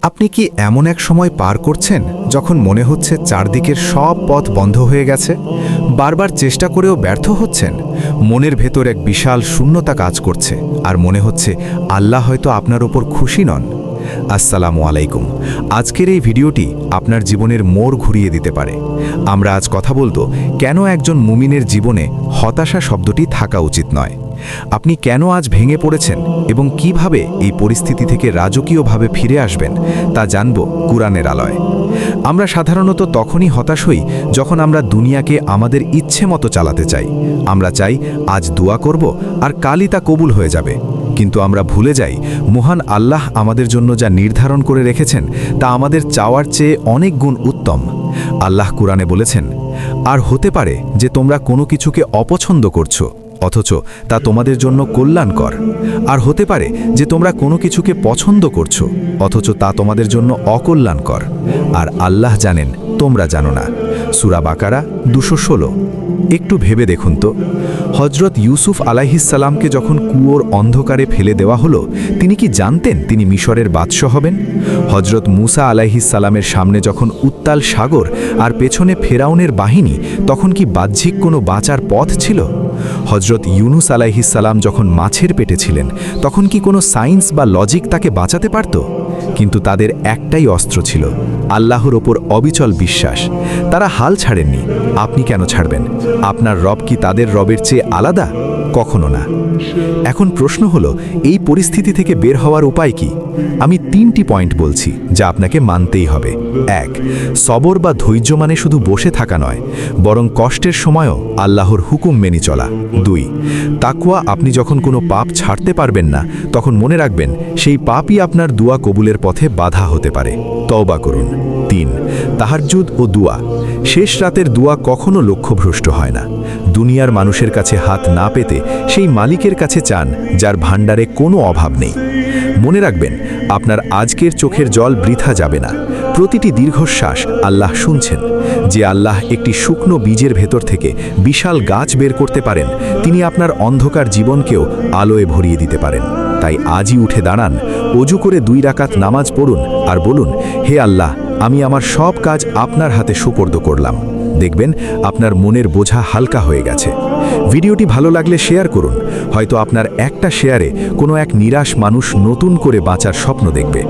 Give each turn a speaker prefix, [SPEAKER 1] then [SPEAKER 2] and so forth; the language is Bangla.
[SPEAKER 1] আপনি কি এমন এক সময় পার করছেন যখন মনে হচ্ছে চারদিকের সব পথ বন্ধ হয়ে গেছে, বারবার চেষ্টা করেও ব্যর্থ হচ্ছেন? মনের ভেতর এক বিশাল শূন্যতা কাজ করছে আর মনে হচ্ছে আল্লাহ হয়তো আপনার ওপর খুশি নন। আসসালামু আলাইকুম। আজকের এই ভিডিওটি আপনার জীবনের মোড় ঘুরিয়ে দিতে পারে। আমরা আজ কথা বলবো কেন একজন মুমিনের জীবনে হতাশা শব্দটি থাকা উচিত নয়। আপনি কেন আজ ভেঙে পড়েছেন এবং কিভাবে এই পরিস্থিতি থেকে রাজকীয়ভাবে ফিরে আসবেন তা জানব কুরআনের আলোয়। আমরা সাধারণত তখনই হতাশ হই যখন আমরা দুনিয়াকে আমাদের ইচ্ছে মতো চালাতে চাই। আমরা চাই আজ দোয়া করব আর কালই তা কবুল হয়ে যাবে, কিন্তু আমরা ভুলে যাই মহান আল্লাহ আমাদের জন্য যা নির্ধারণ করে রেখেছেন তা আমাদের চাওয়ার চেয়ে অনেক গুণ উত্তম। আল্লাহ কুরআনে বলেছেন, আর হতে পারে যে তোমরা কোনো কিছুকে অপছন্দ করছো অথচ তা তোমাদের জন্য কল্যাণকর, আর হতে পারে যে তোমরা কোনো কিছুকে পছন্দ করছো অথচ তা তোমাদের জন্য অকল্যাণকর, আর আল্লাহ জানেন তোমরা জানো না। সূরা বাকারা 216। একটু ভেবে দেখুন তো, হজরত ইউসুফ আলাইহিসসালামকে যখন কুয়োর অন্ধকারে ফেলে দেওয়া হলো, তিনি কি জানতেন তিনি মিশরের বাদশাহ হবেন? হজরত মুসা আলাইহিসসালামের সামনে যখন উত্তাল সাগর আর পেছনে ফেরাউনের বাহিনী, তখন কি বাহ্যিক কোনো বাঁচার পথ ছিল? হজরত ইউনুস আলাইহিসসালাম যখন মাছের পেটে ছিলেন, তখন কি কোনো সায়েন্স বা লজিক তাকে বাঁচাতে পারত? কিন্তু তাদের একটাই অস্ত্র ছিল, আল্লাহর ওপর অবিচল বিশ্বাস। তারা হাল ছাড়েননি। আপনি কেন ছাড়বেন? আপনার রব কি তাদের রবের চেয়ে আলাদা? কখনো না। এখন প্রশ্ন হলো, এই পরিস্থিতি থেকে বের হওয়ার উপায় কি? আমি 3টি পয়েন্ট বলছি যা আপনাকে মানতেই হবে। 1. সবর বা ধৈর্য মানে শুধু বসে থাকা নয়, বরং কষ্টের সময়ও আল্লাহর হুকুম মেনে চলা। 2. তাকওয়া, আপনি যখন কোনো পাপ ছাড়তে পারবেন না, তখন মনে রাখবেন সেই পাপই আপনার দোয়া কবুলের পথে বাধা হতে পারে। তওবা করুন। 3. তাহাজ্জুদ ও দুয়া। শেষ রাতের দোয়া কখনো লক্ষ্যভ্রষ্ট হয় না। দুনিয়ার মানুষের কাছে হাত না পেতে সেই মালিকের কাছে চান যার ভাণ্ডারে কোনো অভাব নেই। মনে রাখবেন, আপনার আজকের চোখের জল বৃথা যাবে না। প্রতিটি দীর্ঘশ্বাস আল্লাহ শুনছেন। যে আল্লাহ একটি শুকনো বীজের ভেতর থেকে বিশাল গাছ বের করতে পারেন, তিনি আপনার অন্ধকার জীবনকেও আলোয় ভরিয়ে দিতে পারেন। তাই আজই উঠে দাঁড়ান, অজু করে 2 রাকাত নামাজ পড়ুন আর বলুন, হে আল্লাহ, আমি আমার সব কাজ আপনার হাতে সুপর্দ করলাম। দেখবেন আপনার মনের বোঝা হালকা হয়ে গেছে। ভিডিওটি ভালো লাগলে শেয়ার করুন। হয়তো আপনার একটা শেয়ারে কোনো এক নিরাশ মানুষ নতুন করে বাঁচার স্বপ্ন দেখবে।